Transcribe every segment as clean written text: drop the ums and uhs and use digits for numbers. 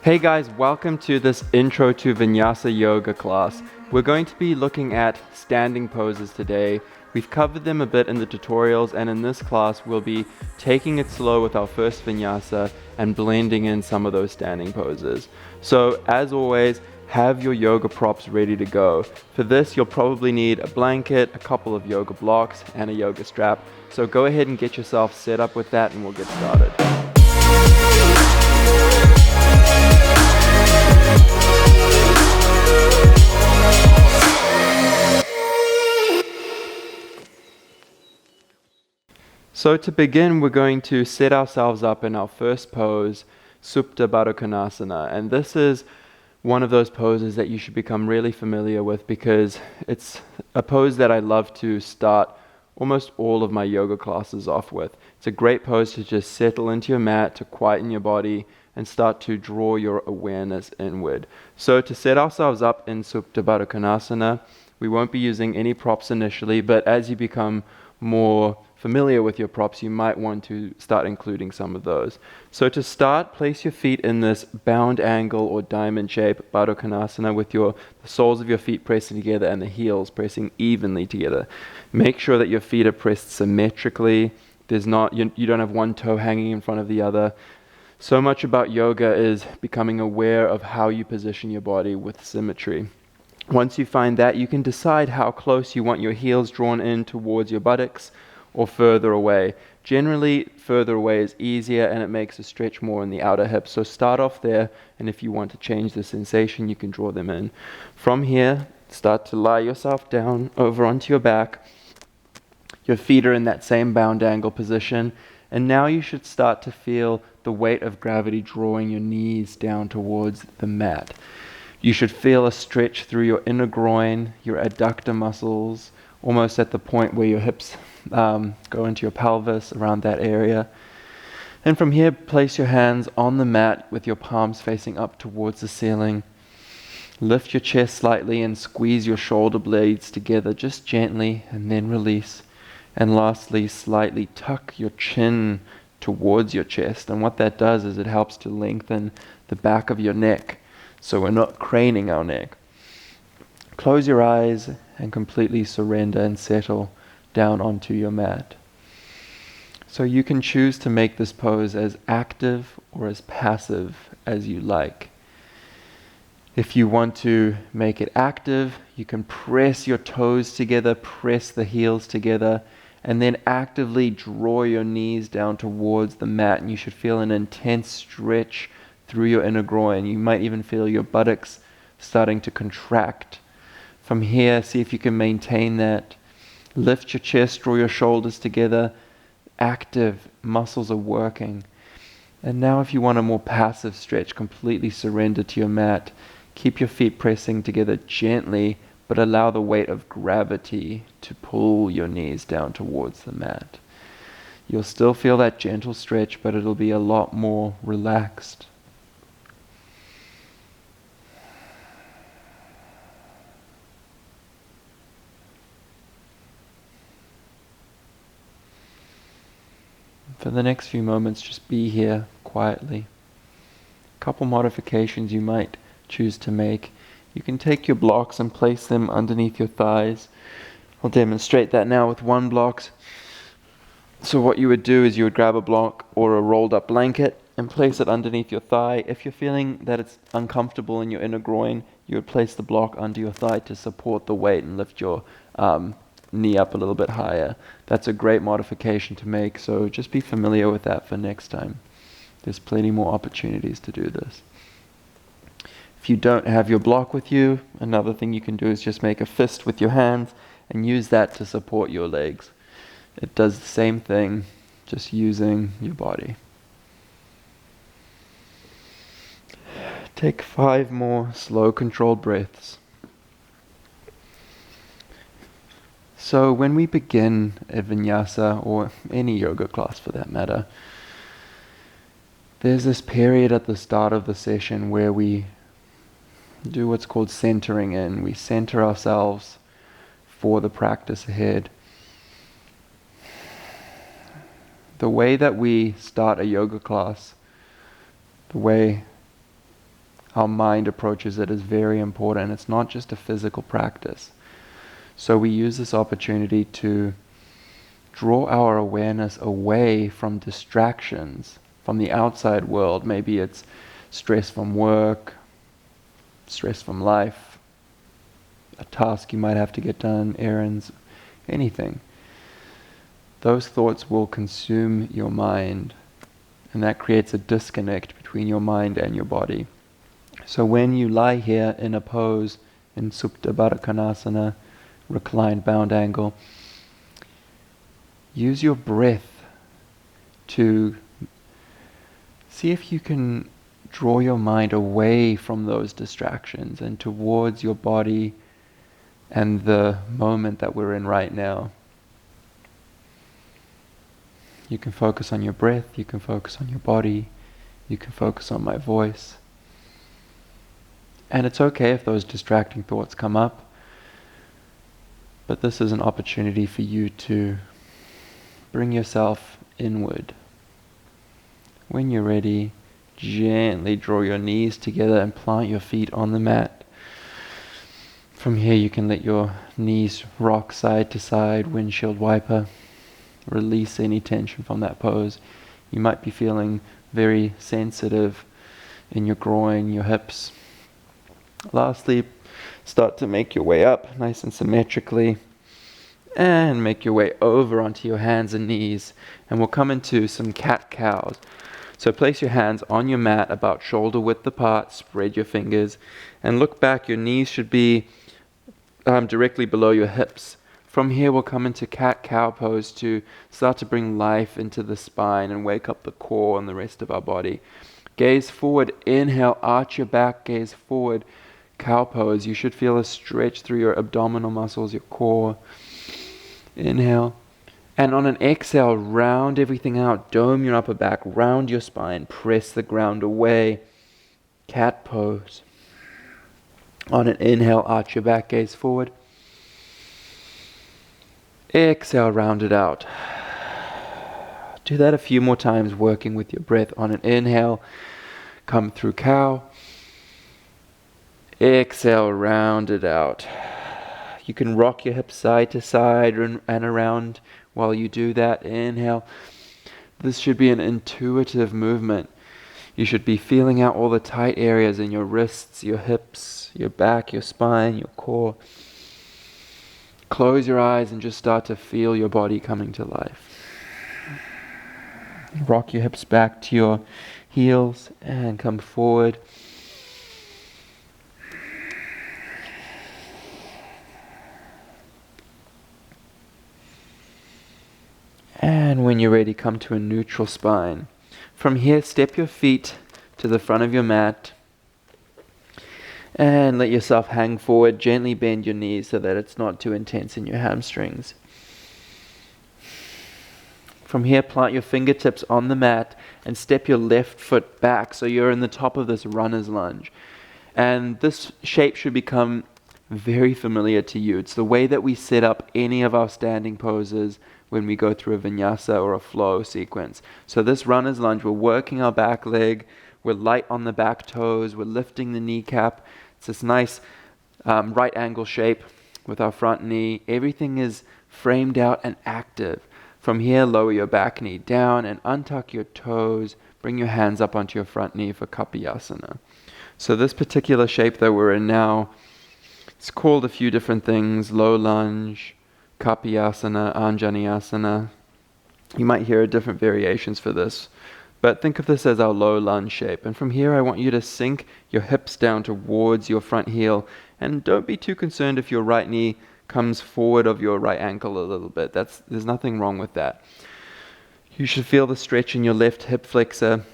Hey guys, welcome to this Intro to Vinyasa yoga class. We're going to be looking at standing poses today. We've covered them a bit in the tutorials, and in this class we'll be taking it slow with our first vinyasa and blending in some of those standing poses. So as always, have your yoga props ready to go. For this you'll probably need a blanket, a couple of yoga blocks, and a yoga strap. So go ahead and get yourself set up with that and we'll get started. So to begin, we're going to set ourselves up in our first pose, Supta Baddha Konasana. And this is one of those poses that you should become really familiar with because it's a pose that I love to start almost all of my yoga classes off with. It's a great pose to just settle into your mat, to quieten your body, and start to draw your awareness inward. So to set ourselves up in Supta Baddha Konasana, we won't be using any props initially, but as you become more familiar with your props, you might want to start including some of those. So to start, place your feet in this bound angle or diamond shape, Baddha Konasana, with the soles of your feet pressing together and the heels pressing evenly together. Make sure that your feet are pressed symmetrically. You don't have one toe hanging in front of the other. So much about yoga is becoming aware of how you position your body with symmetry. Once you find that, you can decide how close you want your heels drawn in towards your buttocks or further away. Generally, further away is easier and it makes a stretch more in the outer hips. So start off there, and if you want to change the sensation, you can draw them in. From here, start to lie yourself down over onto your back. Your feet are in that same bound angle position, and now you should start to feel the weight of gravity drawing your knees down towards the mat. You should feel a stretch through your inner groin, your adductor muscles, almost at the point where your hips go into your pelvis, around that area. And from here, place your hands on the mat with your palms facing up towards the ceiling. Lift your chest slightly and squeeze your shoulder blades together just gently, and then release. And lastly, slightly tuck your chin towards your chest. And what that does is it helps to lengthen the back of your neck, so we're not craning our neck. Close your eyes and completely surrender and settle down onto your mat. So you can choose to make this pose as active or as passive as you like. If you want to make it active, you can press your toes together, press the heels together, and then actively draw your knees down towards the mat, and you should feel an intense stretch through your inner groin. You might even feel your buttocks starting to contract. From here, see if you can maintain that. Lift your chest, draw your shoulders together. Active muscles are working. And now if you want a more passive stretch, completely surrender to your mat. Keep your feet pressing together gently, but allow the weight of gravity to pull your knees down towards the mat. You'll still feel that gentle stretch, but it'll be a lot more relaxed. For the next few moments, just be here quietly. A couple modifications you might choose to make. You can take your blocks and place them underneath your thighs. I'll demonstrate that now with one block. So what you would do is you would grab a block or a rolled up blanket and place it underneath your thigh. If you're feeling that it's uncomfortable in your inner groin, you would place the block under your thigh to support the weight and lift your knee up a little bit higher. That's a great modification to make, so just be familiar with that for next time. There's plenty more opportunities to do this. If you don't have your block with you, another thing you can do is just make a fist with your hands and use that to support your legs. It does the same thing, just using your body. Take 5 more slow, controlled breaths. So when we begin a vinyasa, or any yoga class for that matter, there's this period at the start of the session where we do what's called centering in. We center ourselves for the practice ahead. The way that we start a yoga class, the way our mind approaches it is very important. It's not just a physical practice. So we use this opportunity to draw our awareness away from distractions from the outside world. Maybe it's stress from work, stress from life, a task you might have to get done, errands, anything. Those thoughts will consume your mind, and that creates a disconnect between your mind and your body. So when you lie here in a pose, in Supta Baddha Konasana, reclined bound angle, use your breath to see if you can draw your mind away from those distractions and towards your body and the moment that we're in right now. You can focus on your breath, you can focus on your body, you can focus on my voice. And it's okay if those distracting thoughts come up, but this is an opportunity for you to bring yourself inward. When you're ready, gently draw your knees together and plant your feet on the mat. From here you can let your knees rock side to side, windshield wiper. Release any tension from that pose. You might be feeling very sensitive in your groin, your hips. Lastly, start to make your way up nice and symmetrically, and make your way over onto your hands and knees, and we'll come into some cat-cows. So place your hands on your mat about shoulder width apart, spread your fingers, and look back. Your knees should be directly below your hips. From here we'll come into cat-cow pose to start to bring life into the spine and wake up the core and the rest of our body. Gaze forward, inhale, arch your back, gaze forward, cow pose. You should feel a stretch through your abdominal muscles, your core. Inhale. And on an exhale, round everything out, dome your upper back, round your spine, press the ground away. Cat pose. On an inhale, arch your back, gaze forward. Exhale, round it out. Do that a few more times, working with your breath. On an inhale, come through cow. Exhale, round it out. You can rock your hips side to side and around while you do that. Inhale. This should be an intuitive movement. You should be feeling out all the tight areas in your wrists, your hips, your back, your spine, your core. Close your eyes and just start to feel your body coming to life. Rock your hips back to your heels and come forward. And when you're ready, come to a neutral spine. From here, step your feet to the front of your mat and let yourself hang forward. Gently bend your knees so that it's not too intense in your hamstrings. From here, plant your fingertips on the mat and step your left foot back so you're in the top of this runner's lunge. And this shape should become very familiar to you. It's the way that we set up any of our standing poses when we go through a vinyasa or a flow sequence. So this runner's lunge, we're working our back leg, we're light on the back toes, we're lifting the kneecap. It's this nice right angle shape with our front knee. Everything is framed out and active. From here, lower your back knee down and untuck your toes. Bring your hands up onto your front knee for Kapiyasana. So this particular shape that we're in now, it's called a few different things: low lunge, Kapiyasana, Anjaneyasana. You might hear different variations for this, but think of this as our low lunge shape. And from here, I want you to sink your hips down towards your front heel, and don't be too concerned if your right knee comes forward of your right ankle a little bit. There's nothing wrong with that. You should feel the stretch in your left hip flexor,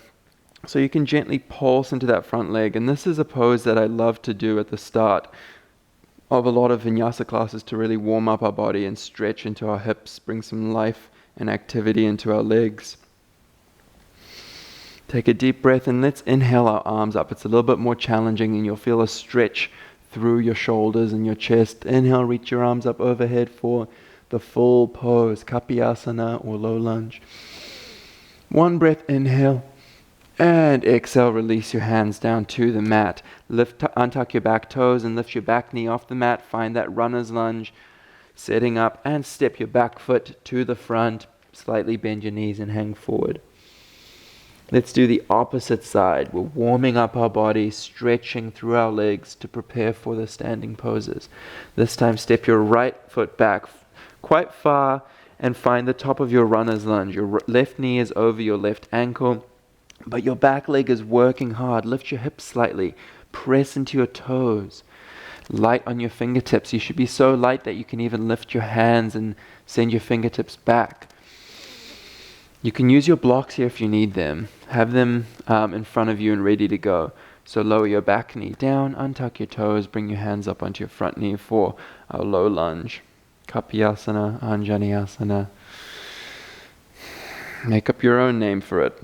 so you can gently pulse into that front leg. And this is a pose that I love to do at the start of a lot of vinyasa classes to really warm up our body and stretch into our hips, bring some life and activity into our legs. Take a deep breath and let's inhale our arms up. It's a little bit more challenging and you'll feel a stretch through your shoulders and your chest. Inhale, reach your arms up overhead for the full pose, Kapiyasana or low lunge. One breath, inhale. And exhale, release your hands down to the mat. Untuck your back toes and lift your back knee off the mat. Find that runner's lunge. Setting up and step your back foot to the front. Slightly bend your knees and hang forward. Let's do the opposite side. We're warming up our body, stretching through our legs to prepare for the standing poses. This time step your right foot back quite far and find the top of your runner's lunge. Your left knee is over your left ankle, but your back leg is working hard. Lift your hips slightly. Press into your toes. Light on your fingertips. You should be so light that you can even lift your hands and send your fingertips back. You can use your blocks here if you need them. Have them in front of you and ready to go. So lower your back knee down, untuck your toes, bring your hands up onto your front knee for our low lunge. Kapiyasana, Anjaneyasana. Make up your own name for it.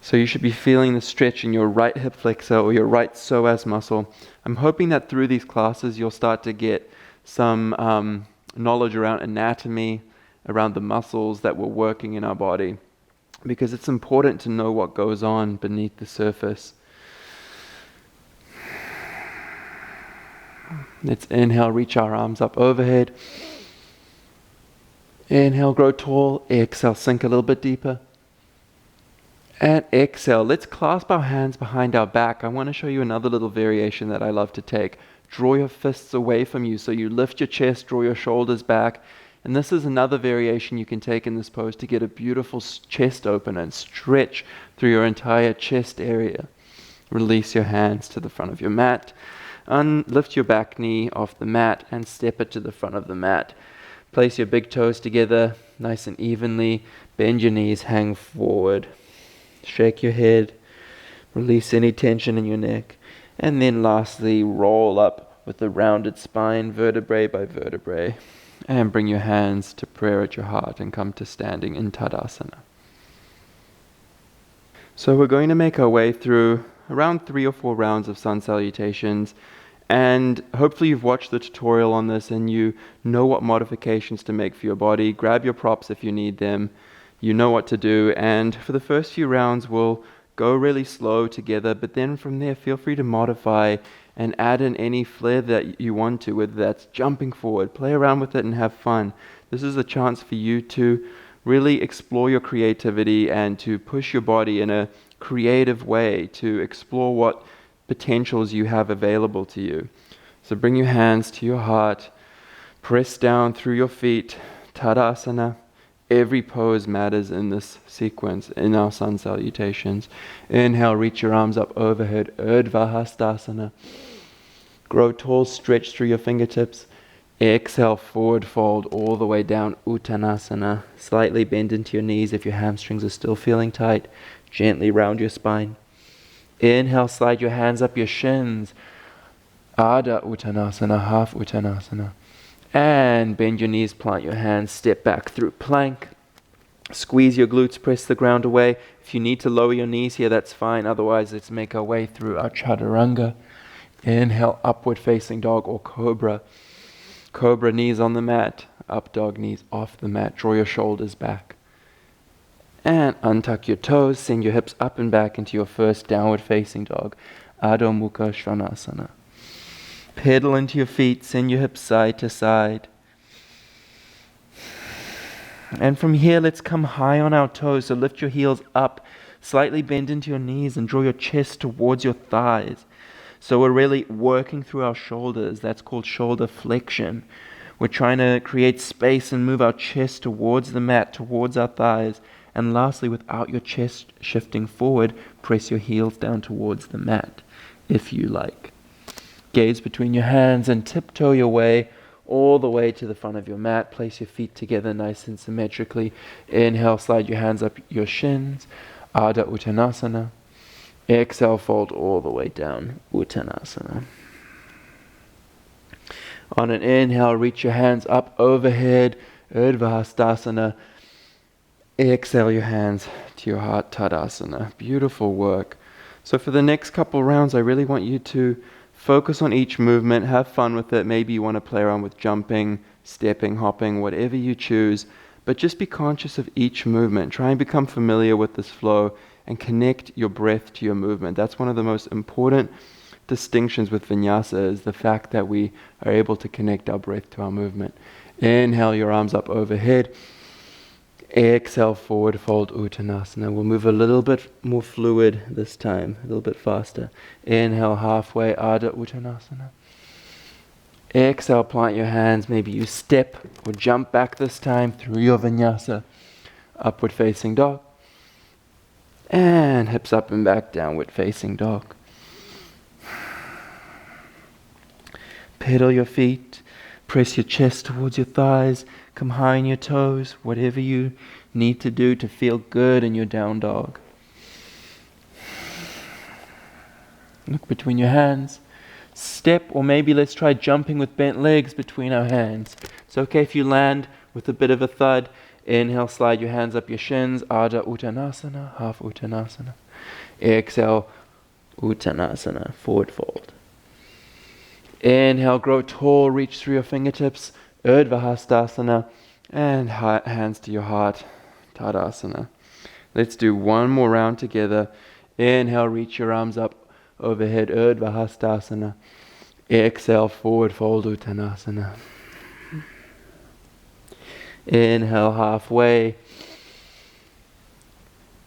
So you should be feeling the stretch in your right hip flexor or your right psoas muscle. I'm hoping that through these classes you'll start to get some knowledge around anatomy, around the muscles that we're working in our body, because it's important to know what goes on beneath the surface. Let's inhale, reach our arms up overhead. Inhale, grow tall. Exhale, sink a little bit deeper. And exhale, let's clasp our hands behind our back. I want to show you another little variation that I love to take. Draw your fists away from you, so you lift your chest, draw your shoulders back. And this is another variation you can take in this pose to get a beautiful chest opener and stretch through your entire chest area. Release your hands to the front of your mat. Lift your back knee off the mat and step it to the front of the mat. Place your big toes together nice and evenly. Bend your knees, hang forward. Shake your head, release any tension in your neck, and then lastly roll up with a rounded spine, vertebrae by vertebrae, and bring your hands to prayer at your heart and come to standing in Tadasana. So we're going to make our way through around 3 or 4 rounds of sun salutations, and hopefully you've watched the tutorial on this and you know what modifications to make for your body. Grab your props if you need them. You know what to do, and for the first few rounds we'll go really slow together, but then from there feel free to modify and add in any flair that you want to, whether that's jumping forward. Play around with it and have fun. This is a chance for you to really explore your creativity and to push your body in a creative way to explore what potentials you have available to you. So bring your hands to your heart, press down through your feet, Tadasana. Every pose matters in this sequence, in our sun salutations. Inhale, reach your arms up overhead, Urdhva Hastasana. Grow tall, stretch through your fingertips. Exhale, forward fold all the way down, Uttanasana. Slightly bend into your knees if your hamstrings are still feeling tight. Gently round your spine. Inhale, slide your hands up your shins. Ardha Uttanasana, half Uttanasana. And bend your knees, plant your hands, step back through plank. Squeeze your glutes, press the ground away. If you need to lower your knees here, that's fine. Otherwise, let's make our way through our chaturanga. Inhale, upward facing dog or cobra. Cobra, knees on the mat. Up dog, knees off the mat. Draw your shoulders back. And untuck your toes. Send your hips up and back into your first downward facing dog. Adho Mukha Svanasana. Pedal into your feet, send your hips side to side. And from here, let's come high on our toes. So lift your heels up, slightly bend into your knees and draw your chest towards your thighs. So we're really working through our shoulders. That's called shoulder flexion. We're trying to create space and move our chest towards the mat, towards our thighs. And lastly, without your chest shifting forward, press your heels down towards the mat, if you like. Gaze between your hands and tiptoe your way all the way to the front of your mat. Place your feet together nice and symmetrically. Inhale, slide your hands up your shins. Ardha Uttanasana. Exhale, fold all the way down. Uttanasana. On an inhale, reach your hands up overhead. Urdhva Hastasana. Exhale your hands to your heart. Tadasana. Beautiful work. So for the next couple rounds, I really want you to focus on each movement, have fun with it. Maybe you want to play around with jumping, stepping, hopping, whatever you choose. but just be conscious of each movement. Try and become familiar with this flow and connect your breath to your movement. That's one of the most important distinctions with Vinyasa, is the fact that we are able to connect our breath to our movement. Inhale your arms up overhead. Exhale, forward fold Uttanasana. We'll move a little bit more fluid this time, a little bit faster. Inhale halfway, Ardha Uttanasana. Exhale, plant your hands. Maybe you step or jump back this time through your Vinyasa. Upward facing dog. And hips up and back, downward facing dog. Pedal your feet. Press your chest towards your thighs. Come high in your toes. Whatever you need to do to feel good in your down dog. Look between your hands. Step, or maybe let's try jumping with bent legs between our hands. It's okay if you land with a bit of a thud. Inhale, slide your hands up your shins. Ardha Uttanasana, half Uttanasana. Exhale, Uttanasana, forward fold. Inhale, grow tall, reach through your fingertips. Urdhva Hastasana, and hands to your heart, Tadasana. Let's do one more round together. Inhale, reach your arms up overhead, Urdhva Hastasana. Exhale, forward fold Uttanasana. Inhale, halfway.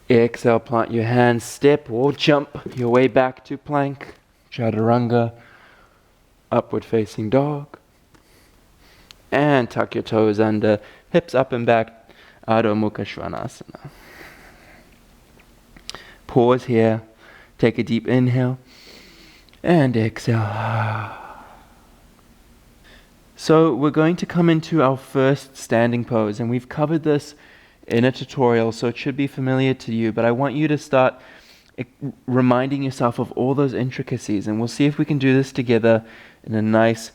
Exhale, plant your hands, step or jump your way back to plank, Chaturanga, upward facing dog. And tuck your toes under, hips up and back, Adho Mukha Svanasana. Pause here, take a deep inhale, and exhale. So we're going to come into our first standing pose, and we've covered this in a tutorial, so it should be familiar to you, but I want you to start reminding yourself of all those intricacies, and we'll see if we can do this together in a nice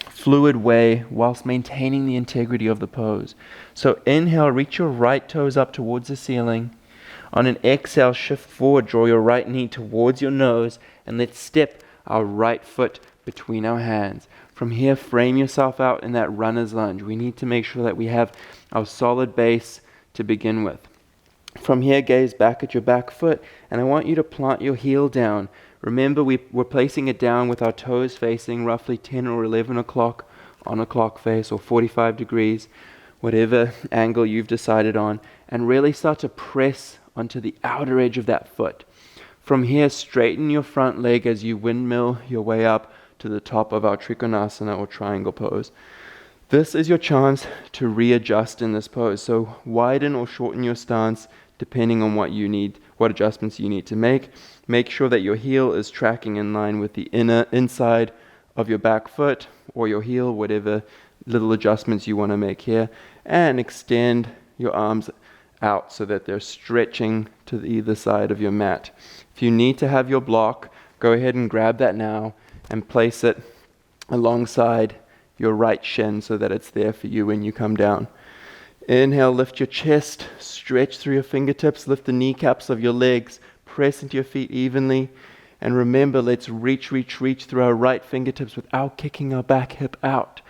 fluid way whilst maintaining the integrity of the pose. So inhale, reach your right toes up towards the ceiling. On an exhale, shift forward, draw your right knee towards your nose, and let's step our right foot between our hands. From here, frame yourself out in that runner's lunge. We need to make sure that we have our solid base to begin with. From here, gaze back at your back foot, and I want you to plant your heel down. Remember, we're placing it down with our toes facing roughly 10 or 11 o'clock on a clock face, or 45 degrees, whatever angle you've decided on, and really start to press onto the outer edge of that foot. From here, straighten your front leg as you windmill your way up to the top of our Trikonasana or triangle pose. This is your chance to readjust in this pose. So widen or shorten your stance depending on what you need, what adjustments you need to make. Make sure that your heel is tracking in line with the inside of your back foot or your heel, whatever little adjustments you want to make here. And extend your arms out so that they're stretching to either side of your mat. If you need to have your block, go ahead and grab that now and place it alongside your right shin so that it's there for you when you come down. Inhale, lift your chest, stretch through your fingertips, lift the kneecaps of your legs, press into your feet evenly, and remember, let's reach through our right fingertips without kicking our back hip out.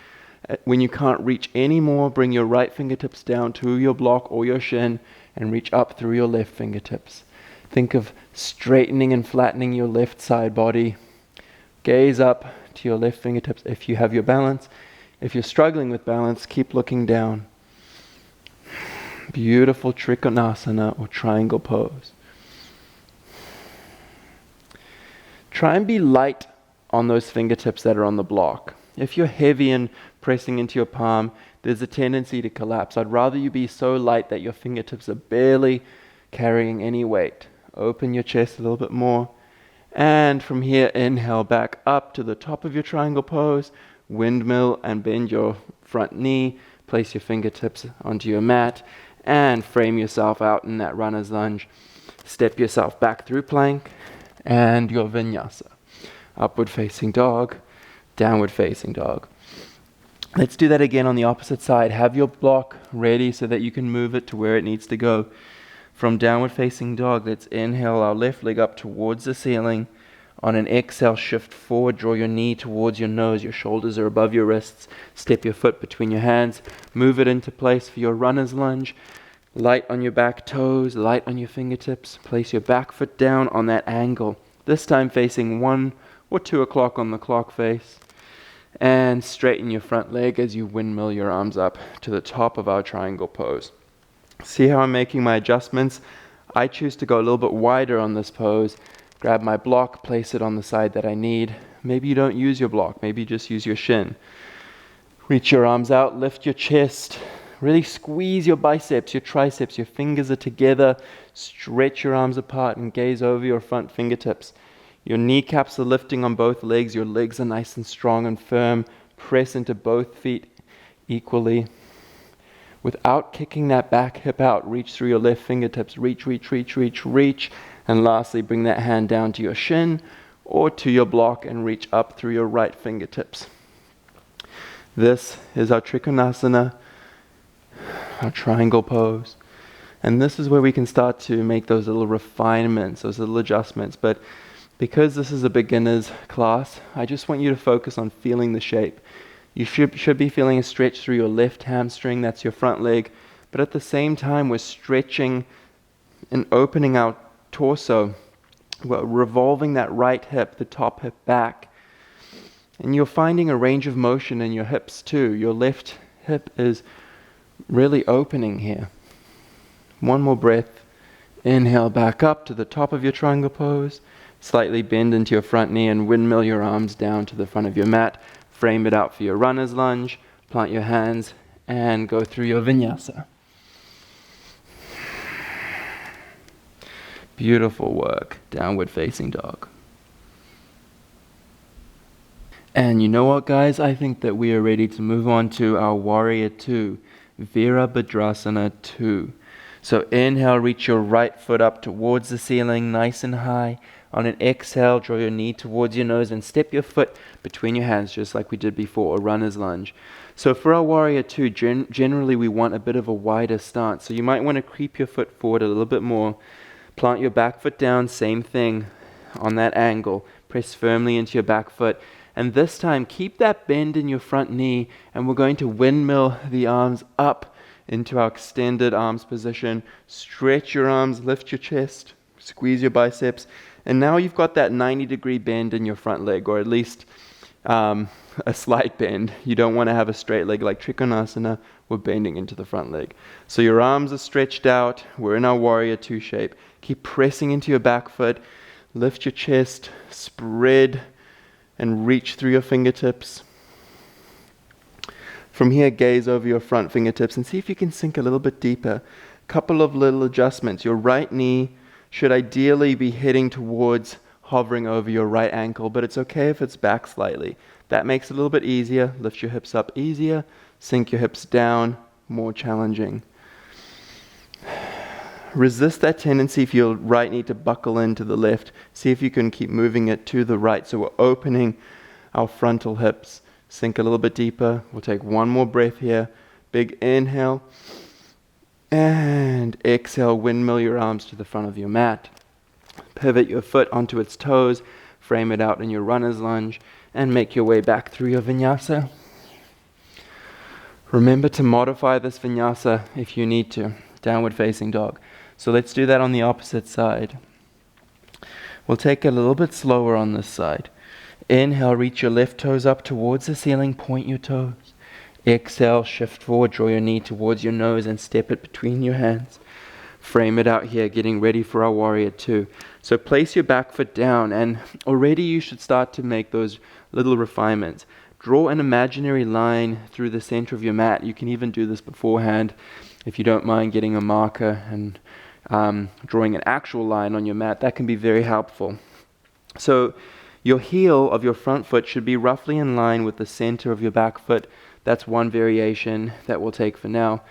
When you can't reach anymore, bring your right fingertips down to your block or your shin and reach up through your left fingertips. Think of straightening and flattening your left side body. Gaze up to your left fingertips if you have your balance. If you're struggling with balance, keep looking down. Beautiful Trikonasana or triangle pose. Try and be light on those fingertips that are on the block. If you're heavy and pressing into your palm, there's a tendency to collapse. I'd rather you be so light that your fingertips are barely carrying any weight. Open your chest a little bit more. And from here, inhale back up to the top of your triangle pose. Windmill and bend your front knee. Place your fingertips onto your mat and frame yourself out in that runner's lunge. Step yourself back through plank and your Vinyasa. Upward facing dog, downward facing dog. Let's do that again on the opposite side. Have your block ready so that you can move it to where it needs to go. From downward facing dog, let's inhale our left leg up towards the ceiling. On an exhale, shift forward, draw your knee towards your nose, your shoulders are above your wrists, step your foot between your hands, move it into place for your runner's lunge. Light on your back toes, light on your fingertips, place your back foot down on that angle, this time facing 1 or 2 o'clock on the clock face, and straighten your front leg as you windmill your arms up to the top of our triangle pose. See how I'm making my adjustments? I choose to go a little bit wider on this pose. Grab my block, place it on the side that I need. Maybe you don't use your block, maybe you just use your shin. Reach your arms out, lift your chest, really squeeze your biceps, your triceps, your fingers are together. Stretch your arms apart and gaze over your front fingertips. Your kneecaps are lifting on both legs, your legs are nice and strong and firm. Press into both feet equally. Without kicking that back hip out, reach through your left fingertips, reach. And lastly, bring that hand down to your shin or to your block and reach up through your right fingertips. This is our Trikonasana, our triangle pose. And this is where we can start to make those little refinements, those little adjustments. But because this is a beginner's class, I just want you to focus on feeling the shape. You should be feeling a stretch through your left hamstring, that's your front leg. But at the same time, we're stretching and opening our torso. We're revolving that right hip, the top hip back. And you're finding a range of motion in your hips too. Your left hip is really opening here. One more breath. Inhale back up to the top of your triangle pose. Slightly bend into your front knee and windmill your arms down to the front of your mat. Frame it out for your runner's lunge. Plant your hands and go through your vinyasa. Beautiful work. Downward facing dog. And you know what, guys? I think that we are ready to move on to our warrior 2, Virabhadrasana 2. So inhale, reach your right foot up towards the ceiling, nice and high. On an exhale, draw your knee towards your nose and step your foot between your hands, just like we did before, a runner's lunge. So for our warrior 2, generally we want a bit of a wider stance. So you might want to creep your foot forward a little bit more. Plant your back foot down, same thing on that angle. Press firmly into your back foot. And this time, keep that bend in your front knee, and we're going to windmill the arms up into our extended arms position. Stretch your arms, lift your chest, squeeze your biceps. And now you've got that 90-degree bend in your front leg, or at least a slight bend. You don't want to have a straight leg like Trikonasana. We're bending into the front leg. So your arms are stretched out. We're in our warrior 2 shape. Keep pressing into your back foot. Lift your chest, spread, and reach through your fingertips. From here, gaze over your front fingertips and see if you can sink a little bit deeper. Couple of little adjustments. Your right knee should ideally be heading towards hovering over your right ankle, but it's okay if it's back slightly. That makes it a little bit easier. Lift your hips up easier. Sink your hips down, more challenging. Resist that tendency if your right knee to buckle into the left. See if you can keep moving it to the right. So we're opening our frontal hips. Sink a little bit deeper. We'll take one more breath here. Big inhale. And exhale, windmill your arms to the front of your mat. Pivot your foot onto its toes. Frame it out in your runner's lunge. And make your way back through your vinyasa. Remember to modify this vinyasa if you need to. Downward facing dog. So let's do that on the opposite side. We'll take it a little bit slower on this side. Inhale, reach your left toes up towards the ceiling, point your toes. Exhale, shift forward, draw your knee towards your nose and step it between your hands. Frame it out here, getting ready for our warrior 2. So place your back foot down, and already you should start to make those little refinements. Draw an imaginary line through the center of your mat. You can even do this beforehand if you don't mind getting a marker and drawing an actual line on your mat. That can be very helpful. So your heel of your front foot should be roughly in line with the center of your back foot. That's one variation that we'll take for now.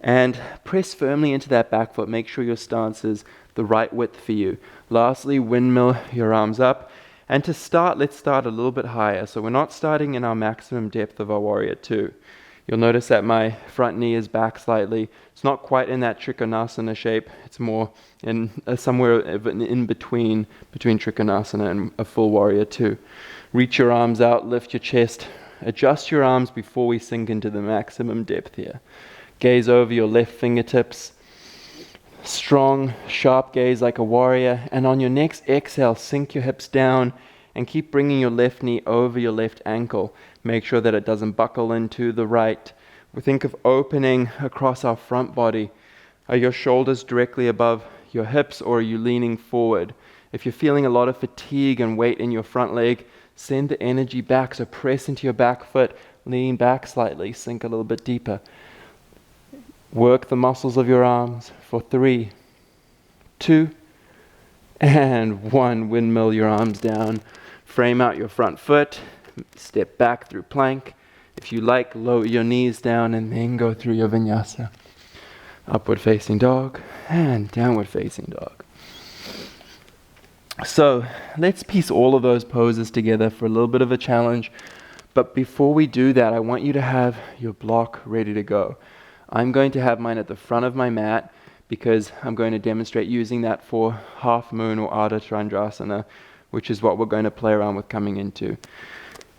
And press firmly into that back foot. Make sure your stance is the right width for you. Lastly, windmill your arms up. And to start, let's start a little bit higher. So we're not starting in our maximum depth of our warrior 2. You'll notice that my front knee is back slightly. It's not quite in that Trikonasana shape. It's more in somewhere in between Trikonasana and a full warrior two. Reach your arms out, lift your chest. Adjust your arms before we sink into the maximum depth here. Gaze over your left fingertips. Strong, sharp gaze like a warrior. And on your next exhale, sink your hips down and keep bringing your left knee over your left ankle. Make sure that it doesn't buckle into the right. We think of opening across our front body. Are your shoulders directly above your hips, or are you leaning forward? If you're feeling a lot of fatigue and weight in your front leg, send the energy back. So press into your back foot, lean back slightly, sink a little bit deeper. Work the muscles of your arms for 3, 2, and 1. Windmill your arms down. Frame out your front foot. Step back through plank. If you like, lower your knees down and then go through your vinyasa. Upward facing dog and downward facing dog. So let's piece all of those poses together for a little bit of a challenge. But before we do that, I want you to have your block ready to go. I'm going to have mine at the front of my mat because I'm going to demonstrate using that for half moon or Ardha Chandrasana, which is what we're going to play around with coming into.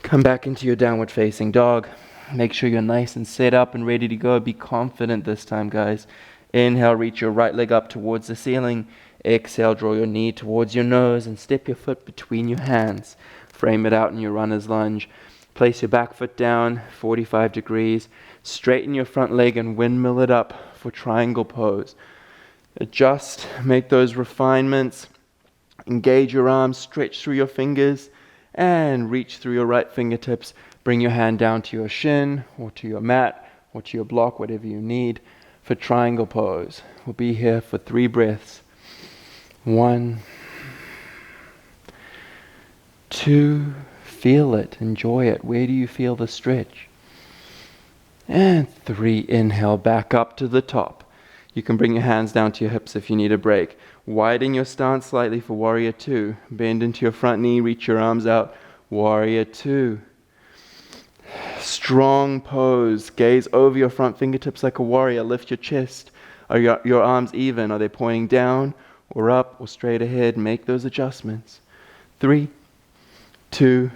Come back into your downward facing dog. Make sure you're nice and set up and ready to go. Be confident this time, guys. Inhale, reach your right leg up towards the ceiling. Exhale, draw your knee towards your nose and step your foot between your hands. Frame it out in your runner's lunge. Place your back foot down, 45 degrees. Straighten your front leg and windmill it up for triangle pose. Adjust, make those refinements. Engage your arms, stretch through your fingers, and reach through your right fingertips. Bring your hand down to your shin, or to your mat, or to your block, whatever you need, for triangle pose. We'll be here for 3 breaths. 1, 2, feel it, enjoy it. Where do you feel the stretch? And 3, inhale, back up to the top. You can bring your hands down to your hips if you need a break. Widen your stance slightly for warrior 2. Bend into your front knee, reach your arms out. Warrior 2. Strong pose. Gaze over your front fingertips like a warrior. Lift your chest. Are your arms even? Are they pointing down or up or straight ahead? Make those adjustments. 3, 2,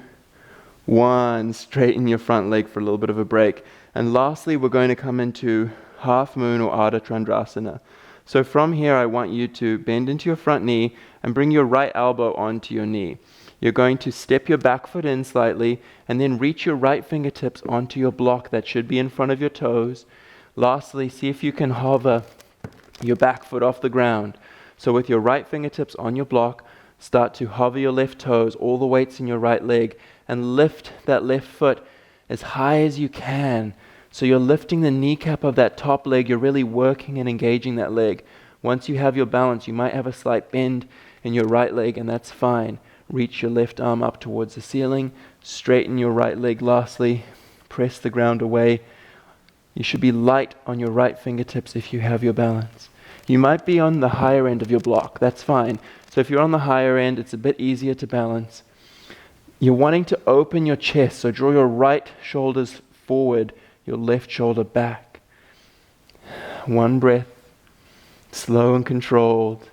1. Straighten your front leg for a little bit of a break. And lastly, we're going to come into half moon or Ardha Chandrasana. So from here, I want you to bend into your front knee and bring your right elbow onto your knee. You're going to step your back foot in slightly and then reach your right fingertips onto your block that should be in front of your toes. Lastly, see if you can hover your back foot off the ground. So with your right fingertips on your block, start to hover your left toes, all the weight's in your right leg, and lift that left foot as high as you can. So you're lifting the kneecap of that top leg. You're really working and engaging that leg. Once you have your balance, you might have a slight bend in your right leg, and that's fine. Reach your left arm up towards the ceiling. Straighten your right leg lastly. Press the ground away. You should be light on your right fingertips if you have your balance. You might be on the higher end of your block. That's fine. So if you're on the higher end, it's a bit easier to balance. You're wanting to open your chest, so draw your right shoulders forward, your left shoulder back. 1 breath, slow and controlled.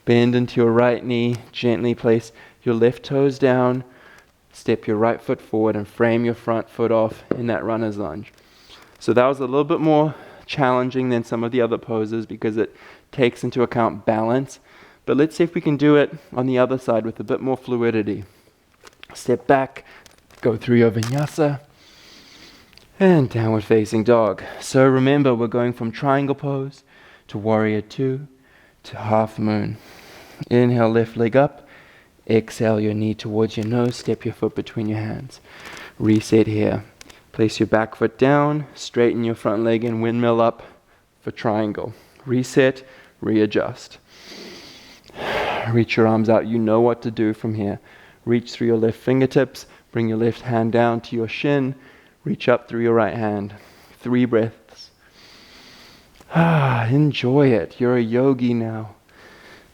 Bend into your right knee, gently place your left toes down, step your right foot forward and frame your front foot off in that runner's lunge. So that was a little bit more challenging than some of the other poses because it takes into account balance. But let's see if we can do it on the other side with a bit more fluidity. Step back, go through your vinyasa, and downward facing dog. So remember, we're going from triangle pose to warrior 2 to half moon. Inhale, left leg up. Exhale, your knee towards your nose. Step your foot between your hands. Reset here. Place your back foot down. Straighten your front leg and windmill up for triangle. Reset, readjust. Reach your arms out. You know what to do from here. Reach through your left fingertips. Bring your left hand down to your shin. Reach up through your right hand. 3 breaths. Enjoy it. You're a yogi now.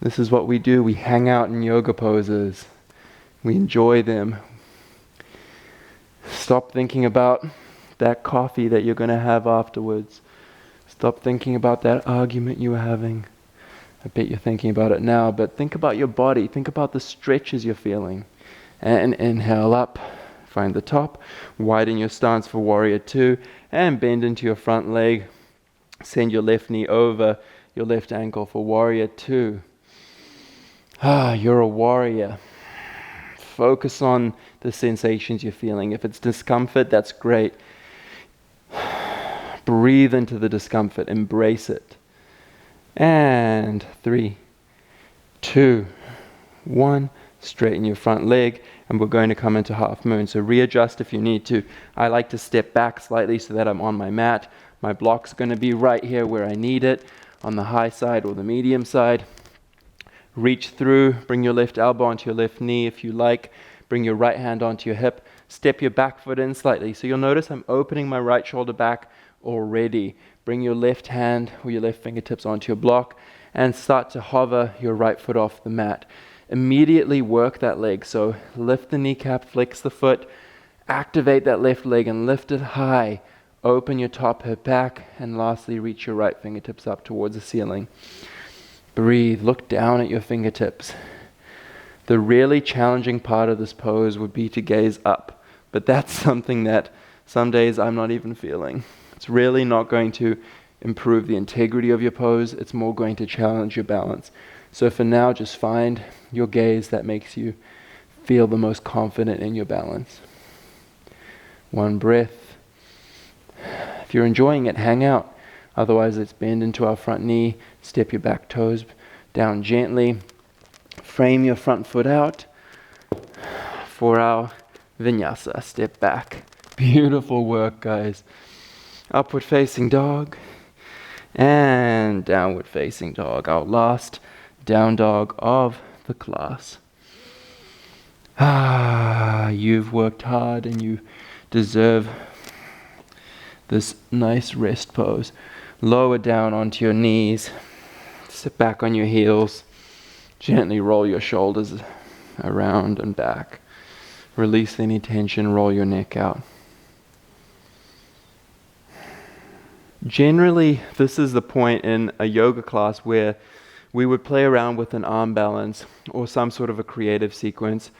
This is what we do. We hang out in yoga poses. We enjoy them. Stop thinking about that coffee that you're going to have afterwards. Stop thinking about that argument you were having. I bet you're thinking about it now, but think about your body. Think about the stretches you're feeling. And inhale up, find the top, widen your stance for warrior two, and bend into your front leg. Send your left knee over your left ankle for warrior two. You're a warrior. Focus on the sensations you're feeling. If it's discomfort, that's great. Breathe into the discomfort, embrace it. And 3, 2, 1. Straighten your front leg, and we're going to come into half moon. So readjust if you need to. I like to step back slightly so that I'm on my mat. My block's going to be right here where I need it, on the high side or the medium side. Reach through, bring your left elbow onto your left knee if you like. Bring your right hand onto your hip. Step your back foot in slightly. So you'll notice I'm opening my right shoulder back already. Bring your left hand or your left fingertips onto your block and start to hover your right foot off the mat. Immediately work that leg. So lift the kneecap, flex the foot, activate that left leg and lift it high. Open your top hip back, and lastly reach your right fingertips up towards the ceiling. Breathe, look down at your fingertips. The really challenging part of this pose would be to gaze up, but that's something that some days I'm not even feeling. It's really not going to improve the integrity of your pose, it's more going to challenge your balance. So for now, just find your gaze that makes you feel the most confident in your balance. One breath. If you're enjoying it, hang out. Otherwise, let's bend into our front knee, step your back toes down gently, frame your front foot out for our Vinyasa. Step back. Beautiful work, guys. Upward facing dog and downward facing dog. Our last down dog of the class. You've worked hard and you deserve this nice rest pose. Lower down onto your knees. Sit back on your heels. Gently roll your shoulders around and back. Release any tension, roll your neck out. Generally, this is the point in a yoga class where we would play around with an arm balance or some sort of a creative sequence.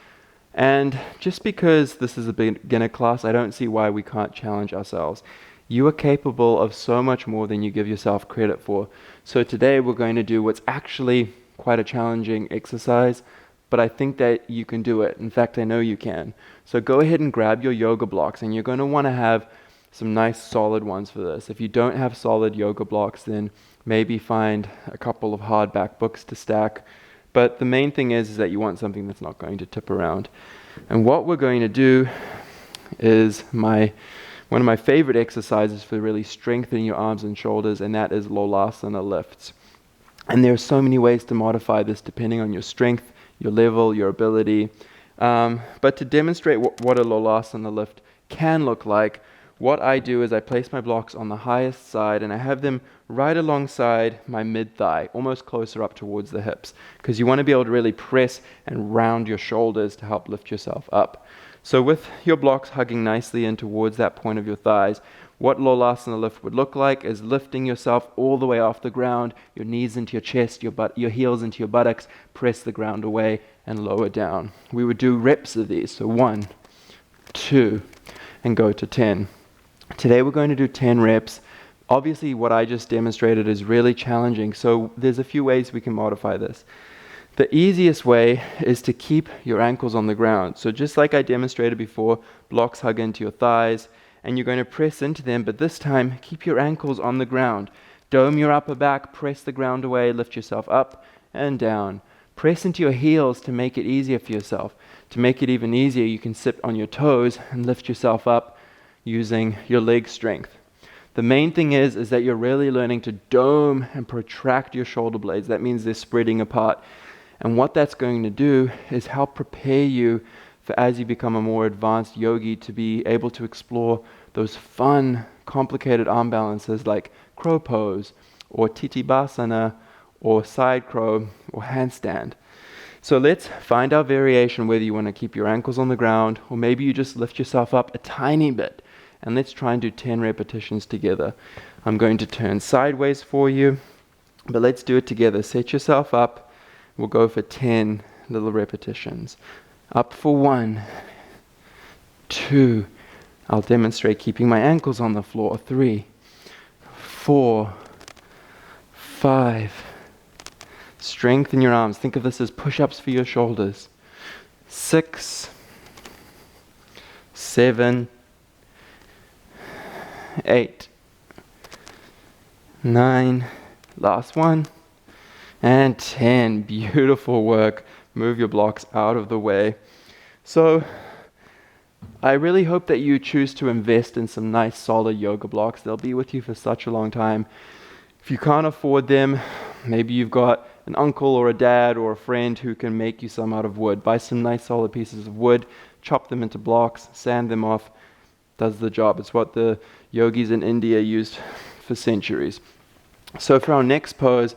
And just because this is a beginner class, I don't see why we can't challenge ourselves. You are capable of so much more than you give yourself credit for. So today we're going to do what's actually quite a challenging exercise, but I think that you can do it. In fact, I know you can. So go ahead and grab your yoga blocks, and you're going to want to have some nice solid ones for this. If you don't have solid yoga blocks, then maybe find a couple of hardback books to stack. But the main thing is that you want something that's not going to tip around. And what we're going to do is one of my favorite exercises for really strengthening your arms and shoulders, and that is Lolasana lifts. And there are so many ways to modify this depending on your strength, your level, your ability. But to demonstrate what a Lolasana lift can look like, what I do is I place my blocks on the highest side and I have them right alongside my mid-thigh, almost closer up towards the hips, because you want to be able to really press and round your shoulders to help lift yourself up. So with your blocks hugging nicely in towards that point of your thighs, what Lolasana lift would look like is lifting yourself all the way off the ground, your knees into your chest, your heels into your buttocks, press the ground away and lower down. We would do reps of these, so 1, 2, and go to 10. Today we're going to do 10 reps. Obviously what I just demonstrated is really challenging, so there's a few ways we can modify this. The easiest way is to keep your ankles on the ground. So just like I demonstrated before, blocks hug into your thighs, and you're going to press into them, but this time keep your ankles on the ground. Dome your upper back, press the ground away, lift yourself up and down. Press into your heels to make it easier for yourself. To make it even easier, you can sit on your toes and lift yourself up using your leg strength. The main thing is that you're really learning to dome and protract your shoulder blades. That means they're spreading apart. And what that's going to do is help prepare you for, as you become a more advanced yogi, to be able to explore those fun, complicated arm balances like crow pose or titibhasana or side crow or handstand. So let's find our variation, whether you want to keep your ankles on the ground or maybe you just lift yourself up a tiny bit and let's try and do 10 repetitions together. I'm going to turn sideways for you, but let's do it together. Set yourself up. We'll go for 10 little repetitions. Up for 1, 2, I'll demonstrate keeping my ankles on the floor. 3, 4, 5. Strengthen your arms. Think of this as push-ups for your shoulders. 6, 7, 8, 9, last one, and 10. Beautiful work. Move your blocks out of the way. So I really hope that you choose to invest in some nice solid yoga blocks. They'll be with you for such a long time. If you can't afford them, maybe you've got an uncle or a dad or a friend who can make you some out of wood. Buy some nice solid pieces of wood, chop them into blocks, sand them off. Does the job. It's what the yogis in India used for centuries. So for our next pose,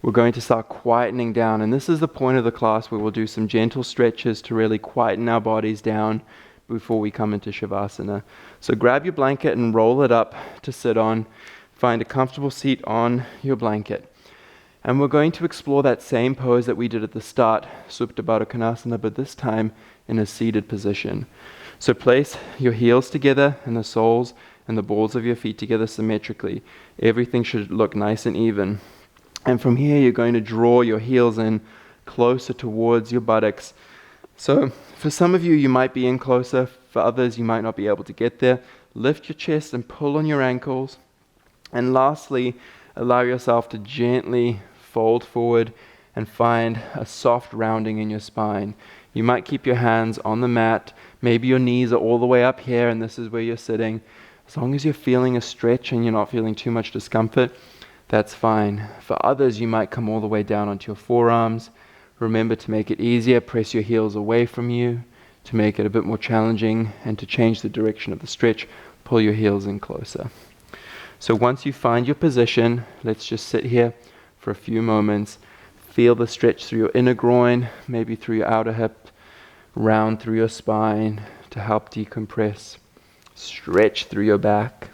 we're going to start quietening down, and this is the point of the class where we'll do some gentle stretches to really quieten our bodies down before we come into Shavasana. So grab your blanket and roll it up to sit on. Find a comfortable seat on your blanket. And we're going to explore that same pose that we did at the start, Supta Baddha Konasana, but this time in a seated position. So place your heels together and the soles and the balls of your feet together symmetrically. Everything should look nice and even. And from here, you're going to draw your heels in closer towards your buttocks. So for some of you, you might be in closer. For others, you might not be able to get there. Lift your chest and pull on your ankles. And lastly, allow yourself to gently fold forward and find a soft rounding in your spine. You might keep your hands on the mat. Maybe your knees are all the way up here and this is where you're sitting. As long as you're feeling a stretch and you're not feeling too much discomfort, that's fine. For others, you might come all the way down onto your forearms. Remember, to make it easier, press your heels away from you. To make it a bit more challenging and to change the direction of the stretch, pull your heels in closer. So once you find your position, let's just sit here for a few moments. Feel the stretch through your inner groin, maybe through your outer hip, round through your spine to help decompress. Stretch through your back.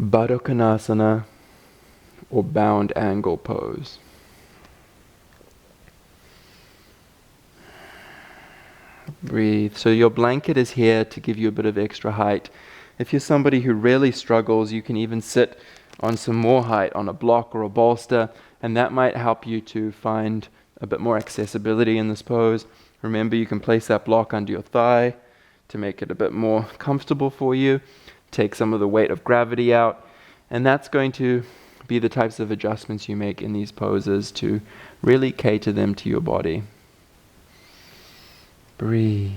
Baddha Konasana, or bound angle pose. Breathe. So your blanket is here to give you a bit of extra height. If you're somebody who really struggles, you can even sit on some more height, on a block or a bolster, and that might help you to find a bit more accessibility in this pose. Remember, you can place that block under your thigh to make it a bit more comfortable for you. Take some of the weight of gravity out, and that's going to be the types of adjustments you make in these poses to really cater them to your body. Breathe.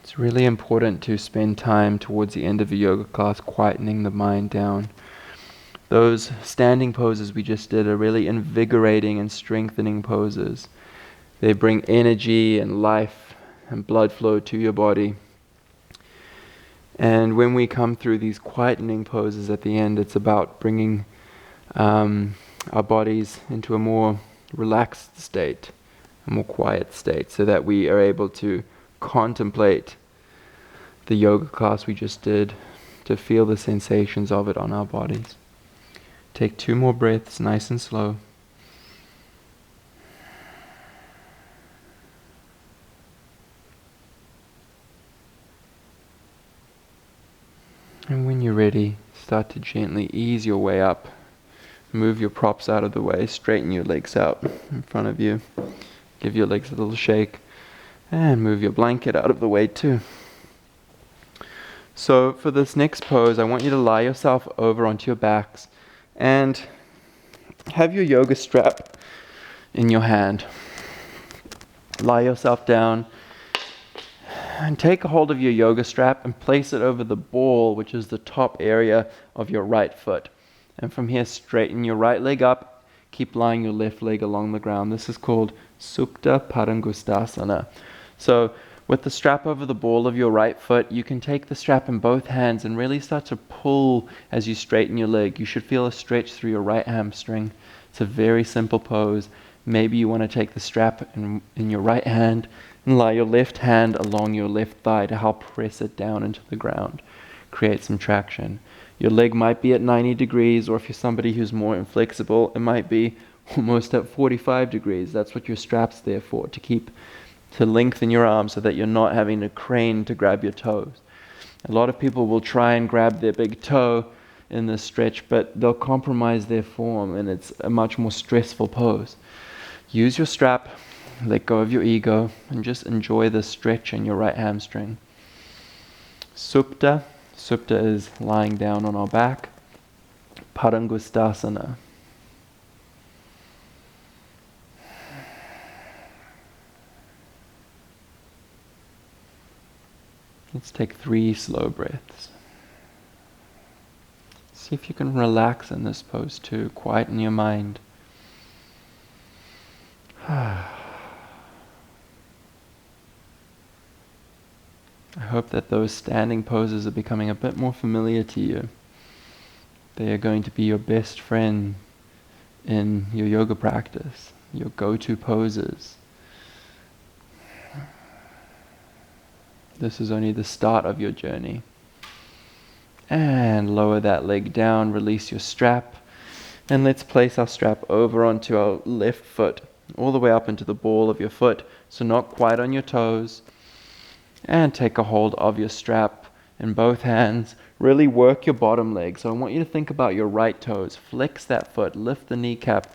It's really important to spend time towards the end of a yoga class quietening the mind down. Those standing poses we just did are really invigorating and strengthening poses. They bring energy and life and blood flow to your body. And when we come through these quietening poses at the end, it's about bringing our bodies into a more relaxed state, a more quiet state, so that we are able to contemplate the yoga class we just did, to feel the sensations of it on our bodies. Take 2 more breaths, nice and slow. And when you're ready, start to gently ease your way up. Move your props out of the way, straighten your legs out in front of you. Give your legs a little shake, and move your blanket out of the way too. So for this next pose, I want you to lie yourself over onto your backs and have your yoga strap in your hand. Lie yourself down and take a hold of your yoga strap and place it over the ball, which is the top area of your right foot. And from here, straighten your right leg up. Keep lying your left leg along the ground. This is called Supta Padangusthasana. So with the strap over the ball of your right foot, you can take the strap in both hands and really start to pull as you straighten your leg. You should feel a stretch through your right hamstring. It's a very simple pose. Maybe you want to take the strap in your right hand and lie your left hand along your left thigh to help press it down into the ground. Create some traction. Your leg might be at 90 degrees, or if you're somebody who's more inflexible, it might be almost at 45 degrees. That's what your strap's there for, to lengthen your arms so that you're not having to crane to grab your toes. A lot of people will try and grab their big toe in this stretch, but they'll compromise their form, and it's a much more stressful pose. Use your strap, let go of your ego, and just enjoy the stretch in your right hamstring. Supta. Supta is lying down on our back. Padangusthasana. Let's take 3 slow breaths. See if you can relax in this pose too. Quieten your mind. I hope that those standing poses are becoming a bit more familiar to you. They are going to be your best friend in your yoga practice, your go-to poses. This is only the start of your journey. And lower that leg down, release your strap, and let's place our strap over onto our left foot, all the way up into the ball of your foot, so not quite on your toes. And take a hold of your strap in both hands. Really work your bottom leg. So I want you to think about your right toes. Flex that foot, lift the kneecap,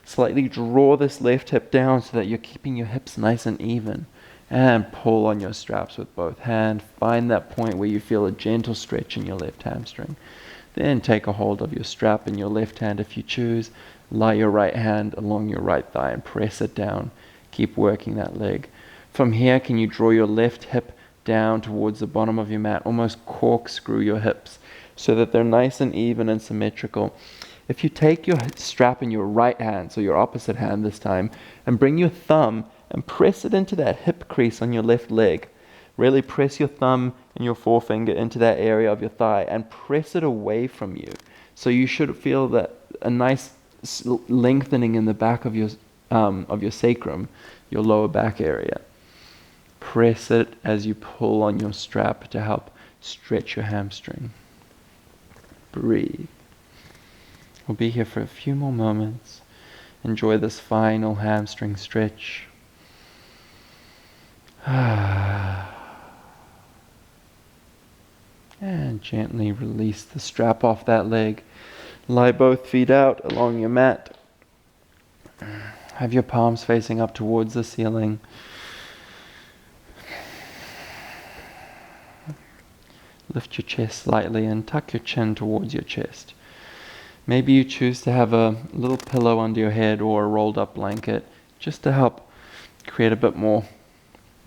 slightly draw this left hip down so that you're keeping your hips nice and even. And pull on your straps with both hands. Find that point where you feel a gentle stretch in your left hamstring. Then take a hold of your strap in your left hand if you choose. Lie your right hand along your right thigh and press it down. Keep working that leg. From here, can you draw your left hip down towards the bottom of your mat, almost corkscrew your hips so that they're nice and even and symmetrical. If you take your strap in your right hand, so your opposite hand this time, and bring your thumb and press it into that hip crease on your left leg. Really press your thumb and your forefinger into that area of your thigh and press it away from you. So you should feel that a nice lengthening in the back of your sacrum, your lower back area. Press it as you pull on your strap to help stretch your hamstring. Breathe. We'll be here for a few more moments. Enjoy this final hamstring stretch. And gently release the strap off that leg. Lie both feet out along your mat. Have your palms facing up towards the ceiling. Lift your chest slightly and tuck your chin towards your chest. Maybe you choose to have a little pillow under your head or a rolled up blanket just to help create a bit more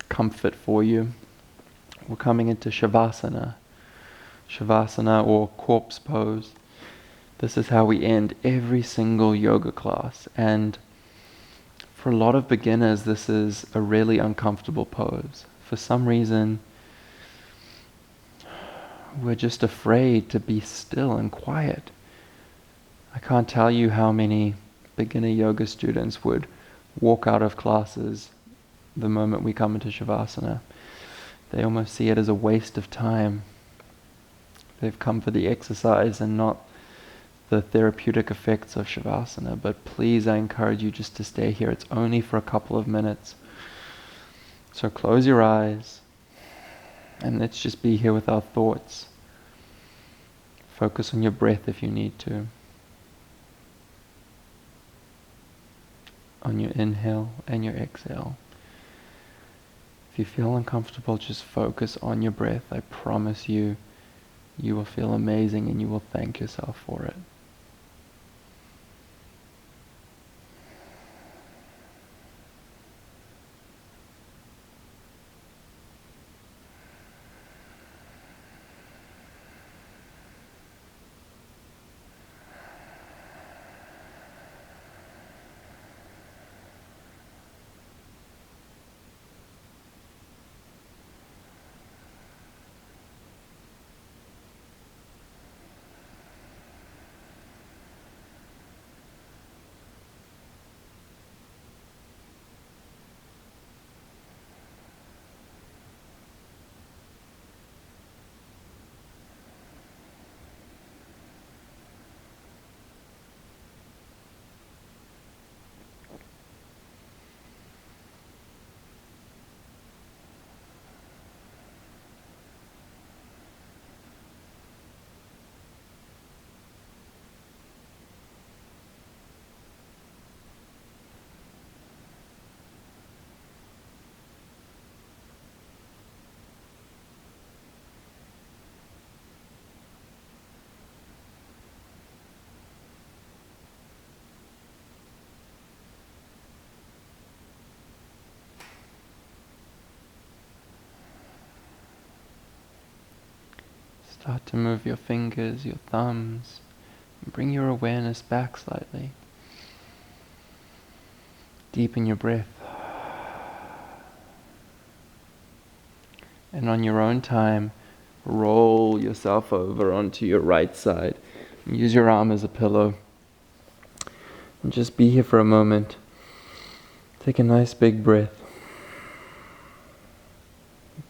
comfort for you. We're coming into Shavasana. Shavasana, or corpse pose. This is how we end every single yoga class, and for a lot of beginners this is a really uncomfortable pose. For some reason we're just afraid to be still and quiet. I can't tell you how many beginner yoga students would walk out of classes the moment we come into Shavasana. They almost see it as a waste of time. They've come for the exercise and not the therapeutic effects of Shavasana. But please, I encourage you just to stay here. It's only for a couple of minutes. So close your eyes and let's just be here with our thoughts. Focus on your breath if you need to. On your inhale and your exhale. If you feel uncomfortable, just focus on your breath. I promise you, you will feel amazing and you will thank yourself for it. Start to move your fingers, your thumbs, and bring your awareness back slightly. Deepen your breath. And on your own time, roll yourself over onto your right side. Use your arm as a pillow. And just be here for a moment. Take a nice big breath.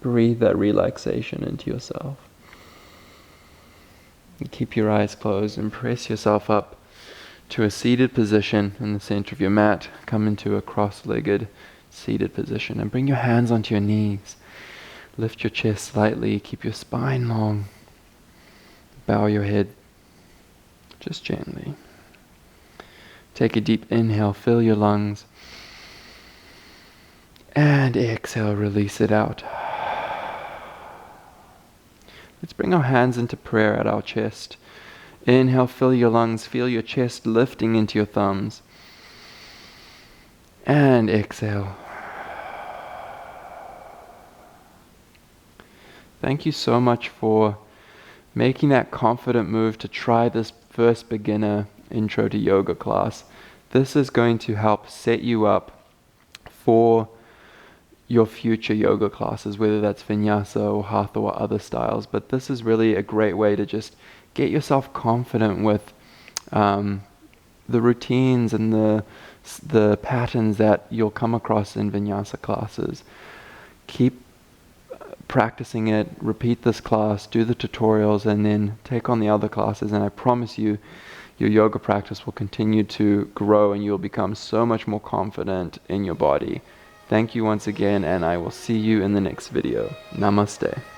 Breathe that relaxation into yourself. And keep your eyes closed and press yourself up to a seated position in the center of your mat. Come into a cross-legged seated position and bring your hands onto your knees. Lift your chest slightly, keep your spine long. Bow your head just gently. Take a deep inhale, fill your lungs. And exhale, release it out. Let's bring our hands into prayer at our chest. Inhale, fill your lungs, feel your chest lifting into your thumbs. And exhale. Thank you so much for making that confident move to try this first beginner intro to yoga class. This is going to help set you up for your future yoga classes, whether that's Vinyasa or Hatha or other styles. But this is really a great way to just get yourself confident with the routines and the patterns that you'll come across in Vinyasa classes. Keep practicing it, repeat this class, do the tutorials, and then take on the other classes, and I promise you your yoga practice will continue to grow and you'll become so much more confident in your body. Thank you once again, and I will see you in the next video. Namaste.